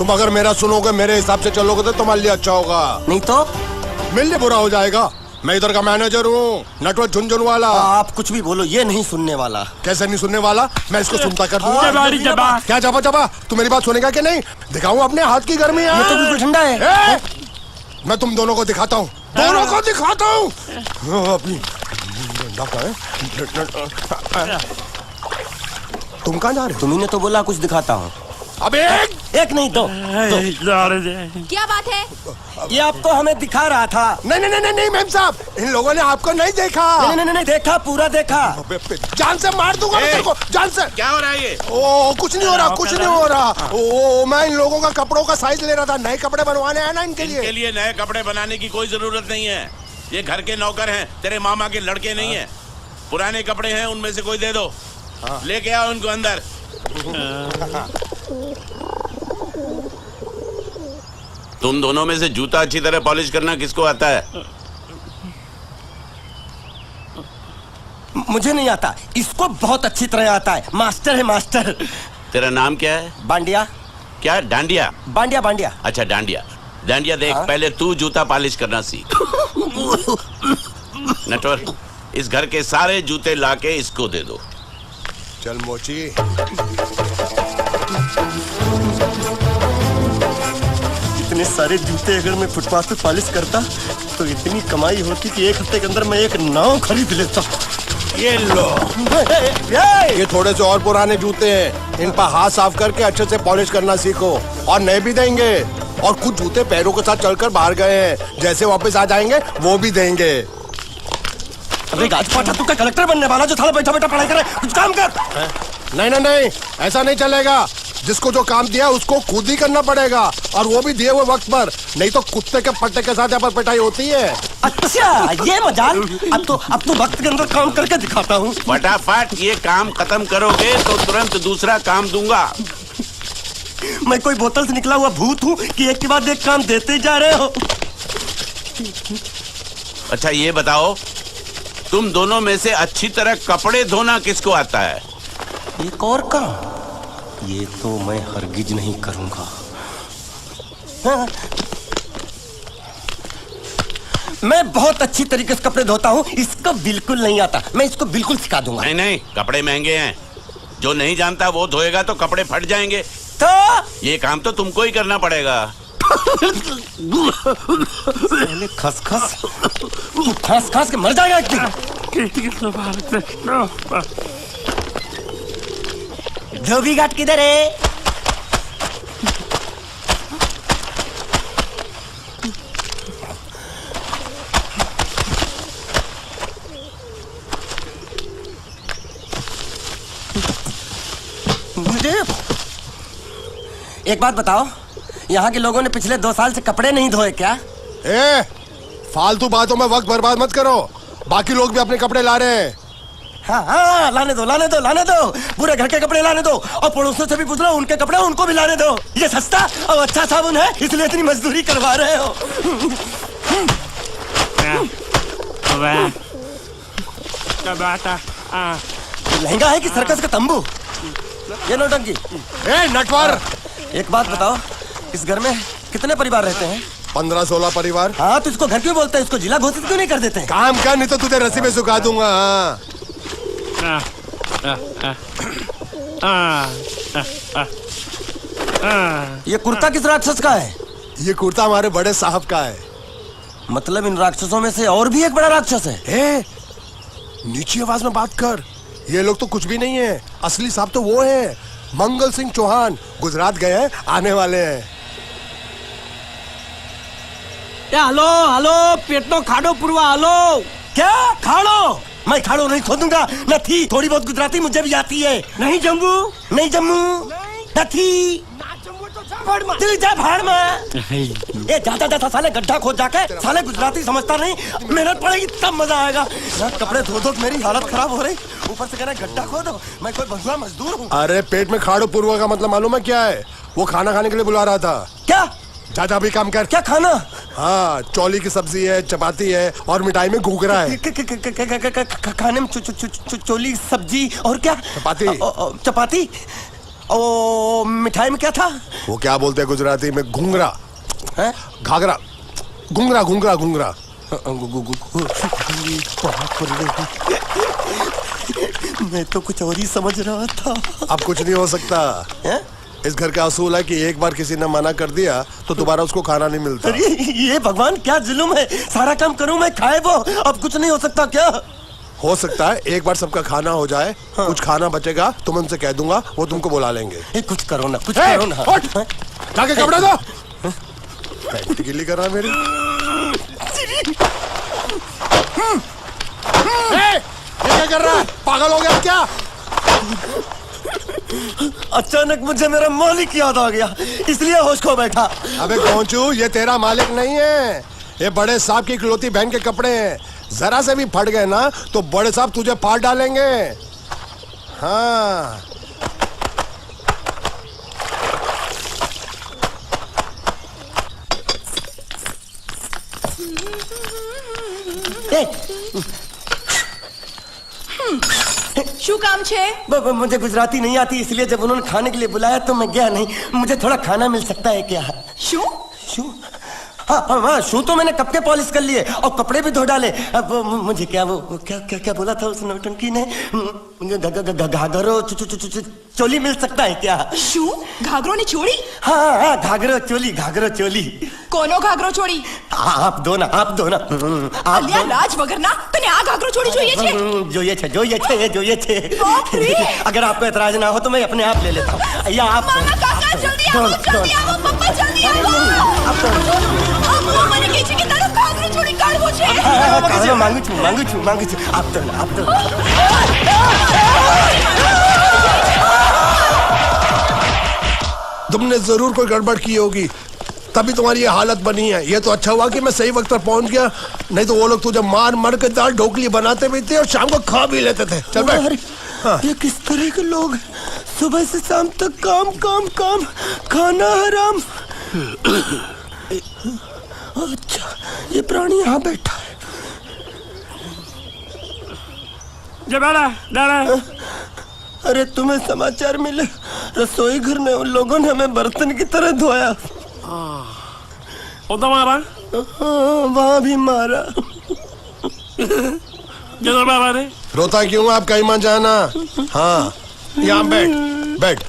तुम अगर मेरा सुनोगे, मेरे हिसाब से चलोगे तो तुम्हारे लिए अच्छा होगा, नहीं तो मेरे लिए बुरा हो जाएगा। मैं इधर का मैनेजर हूँ, नटवर झुनझुनवाला। आप कुछ भी बोलो, ये नहीं सुनने वाला। कैसे नहीं सुनने वाला? मैं इसको सुनता कर दूंगा। क्या जबा जबा? तू मेरी बात सुनेगा कि नहीं? दिखाऊं अपने हाथ की गर्मी? ये तो बिल्कुल ठंडा है। मैं तुम दोनों को दिखाता हूँ, दोनों को दिखाता हूँ। तुम कहाँ जा रहे हो? तुम्ही तो बोला कुछ दिखाता हूँ। अब एक नहीं दो। क्या बात है? ये आपको हमें दिखा रहा था। नहीं मैम साहब, इन लोगों ने आपको नहीं देखा। नहीं देखा, पूरा देखा। जान से मार दूंगा मैं तेरे को, जान से। क्या हो रहा है ये? ओ कुछ नहीं हो रहा, कुछ नहीं हो रहा। ओ मैं इन लोगों का कपड़ों का साइज ले रहा था, नए कपड़े बनवाने आया ना इनके लिए। इनके लिए नए कपड़े बनाने की कोई जरूरत नहीं है। ये घर के नौकर हैं, तेरे मामा के लड़के नहीं हैं। पुराने कपड़े हैं, उनमें से कोई दे दो। लेके आओ उनको अंदर। तुम दोनों में से जूता अच्छी तरह पॉलिश करना किसको आता है? मुझे नहीं आता, इसको बहुत अच्छी तरह आता है। मास्टर है, मास्टर। तेरा नाम क्या है? बांडिया। क्या? डांडिया? बांडिया बांडिया। अच्छा डांडिया। डांडिया देख, पहले तू जूता पॉलिश करना सीख। नटवर, इस घर के सारे जूते लाके इसको दे दो। चल मोची। इतने सारे जूते अगर मैं फुटपाथ पे पॉलिश करता तो इतनी कमाई होती कि एक हफ्ते के अंदर मैं एक नाव खरीद लेता। ये लो, ये थोड़े से और पुराने जूते हैं, इन पर हाथ साफ करके अच्छे से पॉलिश करना सीखो। और नए भी देंगे, और कुछ जूते पैरों के साथ चलकर बाहर गए हैं, जैसे वापस आ जाएंगे वो भी देंगे। अरे गाजपाटा, तू क्या कलेक्टर बनने वाला जो थाला बैठा बैठा पढ़ाई करे? कुछ काम कर। नहीं, ऐसा नहीं चलेगा। जिसको जो काम दिया उसको खुद ही करना पड़ेगा, और वो भी दिए हुए वक्त पर, नहीं तो कुत्ते के पट्टे के साथ यहाँ पर पिटाई होती है। अच्छा, ये मजाल। अब तो वक्त के अंदर काम करके दिखाता हूँ। फटाफट ये काम खत्म करोगे तो तुरंत दूसरा काम दूंगा। मैं कोई बोतल से निकला हुआ भूत हूँ कि एक के बाद एक काम देते जा रहे हो? अच्छा ये बताओ, तुम दोनों में से अच्छी तरह कपड़े धोना किसको आता है? एक और काम? ये तो मैं हरगिज नहीं करूंगा। हाँ। मैं बहुत अच्छी तरीके से कपड़े धोता हूँ, इसको बिल्कुल नहीं आता। मैं इसको बिल्कुल सिखा दूंगा। नहीं, कपड़े महंगे हैं। जो नहीं जानता वो धोएगा तो कपड़े फट जाएंगे। तो ये काम तो तुमको ही करना पड़ेगा। खस खस के मर जाएगा एक दिन। धोबी घाट किधर है? एक बात बताओ, यहाँ के लोगों ने पिछले 2 साल से कपड़े नहीं धोए क्या? फालतू बातों में वक्त बर्बाद मत करो, बाकी लोग भी अपने कपड़े ला रहे हैं। हाँ, लाने दो। पूरे घर के कपड़े लाने दो, और पड़ोसियों से भी पूछ लो, उनके कपड़े उनको भी लाने दो। ये सस्ता और अच्छा साबुन है, इसलिए इतनी मजदूरी करवा रहे हो। लहंगा है कि सर्कस का तंबू? ये नौटंकी। नटवर, एक बात बताओ, इस घर में कितने परिवार रहते हैं? 15-16 परिवार। हाँ, तो इसको घर क्यों बोलते हैं? इसको जिला घोषित क्यों नहीं कर देते? काम कर, नहीं तो तुझे रस्सी में सुखा दूंगा। ये कुर्ता किस राक्षस का है? ये कुर्ता हमारे बड़े साहब का है। मतलब इन राक्षसों में से और भी एक बड़ा राक्षस है? नीची आवाज में बात कर। ये लोग तो कुछ भी नहीं है, असली साहब तो वो है, मंगल सिंह चौहान। गुजरात गए हैं, आने वाले हैं। हेलो, पेटनो खाड़ो पुरवा। हेलो, क्या खाड़ो? मैं खाड़ो नहीं खोदूंगा। न थी, थोड़ी बहुत गुजराती मुझे भी आती है। नहीं जम्मू, न थी। दिल्ली जा भाड़ में। ये जाता साले गड्ढा खोद जाके, साले गुजराती समझता नहीं। मेहनत पड़ेगी तब मजा आएगा। कपड़े धो धो मेरी हालत खराब हो रही, ऊपर से कह रहे गड्ढा खोदो। मैं कोई बंधुआ मजदूर हूँ? अरे पेट में खाड़ो पूर्वा का मतलब मालूम है क्या है? वो खाना खाने के लिए बुला रहा था। क्या? जा भी काम कर। क्या खाना? हाँ, चौली की सब्जी है, चपाती है, और मिठाई में घूघरा है। खाने में चोली सब्जी और क्या? चपाती। चपाती। ओ मिठाई में क्या था? वो क्या बोलते हैं गुजराती में? घुंगरा हैं? घाघरा घुंगरा घुंगरा घुंगरा। बाप रे, मैं तो कुछ और ही समझ रहा था। अब कुछ नहीं हो सकता हैं? इस घर का असूल है कि एक बार किसी ने मना कर दिया तो दोबारा उसको खाना नहीं मिलता। अरे ये भगवान क्या जुल्म है, सारा काम करूं मैं खाए वो, अब कुछ नहीं हो सकता क्या? हो सकता है एक बार सबका खाना हो जाए, हाँ। कुछ खाना बचेगा तो मैं उनसे कह दूंगा, वो तुमको बुला लेंगे। कुछ करो ना, कुछ ए, करो ना। उठ! जाके कपड़े दो। पैंट गिल्ली कर रहा है मेरी। ये क्या कर रहा है? पागल हो गया क्या? अचानक मुझे मेरा मालिक याद आ गया, इसलिए होश खो बैठा। अबे पहुंचू, ये तेरा मालिक नहीं है, ये बड़े साहब की इकलौती बहन के कपड़े हैं। जरा से भी फट गए ना तो बड़े साहब तुझे फाड़ डालेंगे। हाँ શું કામ છે? मुझे गुजराती नहीं आती, इसलिए जब उन्होंने खाने के लिए बुलाया तो मैं गया नहीं। मुझे थोड़ा खाना मिल सकता है क्या? શું? शू? हाँ, शू तो मैंने कब के पॉलिश कर लिए और कपड़े भी धो डाले। अब मुझे क्या वो क्या क्या क्या बोला था उस नौटंकी ने? घाघरो चोली मिल सकता है क्या? શું? ઘાઘરો ને ચોળી? हाँ, घाघरो चोली, घाघरो चोली। કોનો ઘાઘરો ચોળી? आप दो ना, आप दो ना। आप અલ્યા લાજ વગરના, તને આ ઘાઘરો ચોળી જોઈએ છે? જોઈએ છે। बाप रे! अगर आपको एतराज ना हो तो मैं अपने आप ले लेता हूँ। या आप મામા કાકા જલ્દી આવો, જલ્દી આવો, પપ્પા જલ્દી આવો। અમ્મા મને કહે છે કે તારો ઘાઘરો ચોળી કાઢવો છે। मांगू छू। आप दो ना, आप दो। तुमने जरूर कोई गड़बड़ की होगी, तभी तुम्हारी ये हालत बनी है। ये तो अच्छा हुआ कि मैं सही वक्त पर पहुंच गया, नहीं तो वो लोग तुझे मार मार के दाल ढोकली बनाते भी थे और शाम को खा भी लेते थे। चल बैठ। अरे, ये किस तरह के लोग हैं? सुबह से शाम तक काम काम काम, खाना हराम। अच्छा, ये प्राणी यहाँ बैठा है। अरे तुम्हें समाचार मिले? रसोई घर में उन लोगों ने हमें बर्तन की तरह धोया। मारा वहाँ भी मारा। रोता क्यों? आप कहीं मत जाना। हाँ, यहाँ बैठ,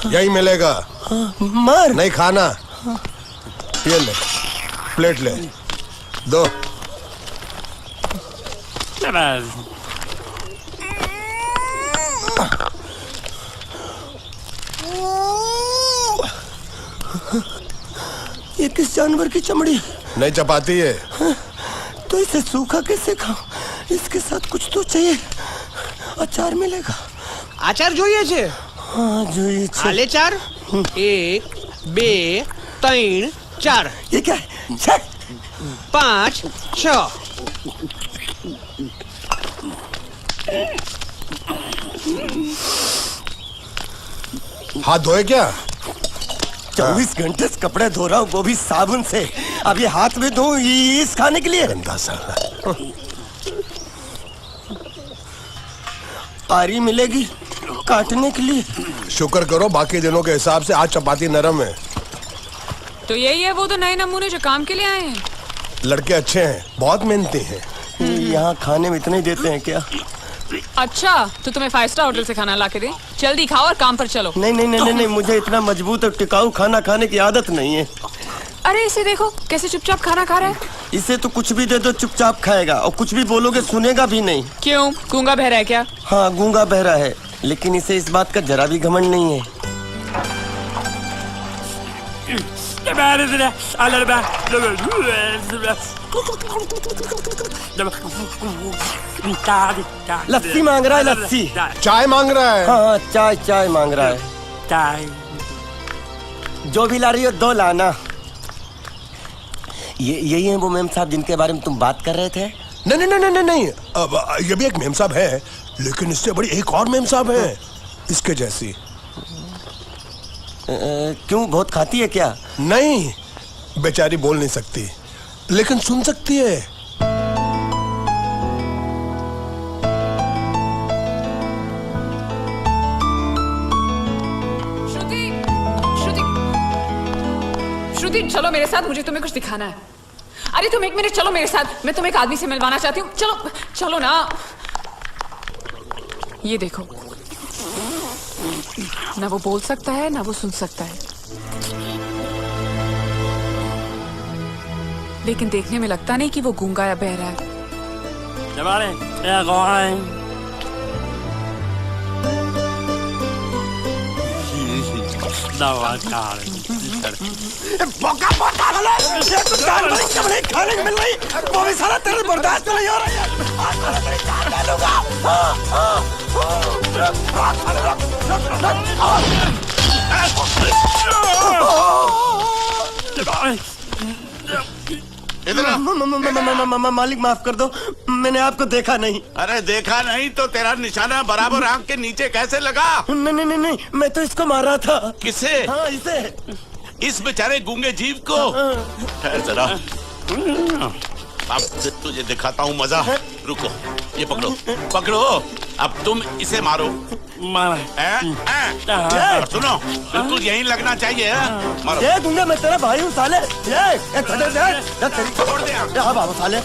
यही मिलेगा। मार नहीं खाना, ये ले, प्लेट ले, दो। ये किस जानवर की चमड़ी? नहीं चपाती है। तो इसे सूखा कैसे खाऊं? इसके साथ कुछ तो चाहिए। अचार मिलेगा? આચાર જોઈએ છે? हाँ જોઈએ છે। આલે ચાર 1 2 3 4 ये क्या है? छे! 5 6 हाथ धोए क्या? 24 घंटे से कपड़े धो रहा हूँ, वो भी साबुन से। अब ये हाथ में धो इस खाने के लिए? गंदा साला। आरी मिलेगी काटने के लिए? शुक्र करो बाकी दिनों के हिसाब से आज चपाती नरम है। तो यही है वो तो नए नमूने जो काम के लिए आए हैं। लड़के अच्छे हैं, बहुत मेहनती हैं। यहाँ खाने में इतने ही देते हैं क्या? अच्छा, तो तुम्हें 5 स्टार होटल से खाना ला के दे? जल्दी खाओ और काम पर चलो। नहीं, मुझे इतना मजबूत और टिकाऊ खाना खाने की आदत नहीं है। अरे इसे देखो कैसे चुपचाप खाना खा रहा है। इसे तो कुछ भी दे दो चुपचाप खाएगा, और कुछ भी बोलोगे सुनेगा भी नहीं। क्यों, गूंगा बहरा है क्या? हाँ, गूंगा बहरा है, लेकिन इसे इस बात का जरा भी घमंड नहीं है। लस्सी मांग रहा है, लस्सी। चाय मांग रहा है। हाँ, चाय मांग रहा है। जो भी ला रही हो 2 लाना। यही है वो मेम साहब जिनके बारे में तुम बात कर रहे थे? नहीं। अब ये भी एक मेम साहब है, लेकिन इससे बड़ी एक और मेम साहब है, इसके जैसी। क्यों, बहुत खाती है क्या? नहीं, बेचारी बोल नहीं सकती, लेकिन सुन सकती है। श्रुति चलो मेरे साथ, मुझे तुम्हें कुछ दिखाना है। अरे तुम 1 मिनट चलो मेरे साथ, मैं तुम्हें एक आदमी से मिलवाना चाहती हूँ। चलो चलो ना। ये देखो, ना वो बोल सकता है ना वो सुन सकता है, लेकिन देखने में लगता नहीं कि वो गूंगा या बहरा है। मौका मौका ये तो दाल बड़ी कमरे खाने को मिल रही, वो भी सारा तेरे बर्दाश्त नहीं हो रहा है। आज मैं तेरी जान ले लूंगा। मालिक माफ कर दो, मैंने आपको देखा नहीं। अरे देखा नहीं तो तेरा निशाना बराबर आंख के नीचे कैसे लगा? नहीं नहीं नहीं, मैं तो इसको मार रहा था। किसे? हाँ इसे। इस बेचारे गूंगे जीव को? ठहर जरा, अब तुझे दिखाता हूँ मजा। रुको, ये पकड़ो पकड़ो, अब तुम इसे मारो। सुनो, बिल्कुल यहीं लगना चाहिए। मारो। ये दूंगा, मैं तेरा भाई हूँ साले। ये छोड़ दे छोड़ दे। हाँ बाबा साले।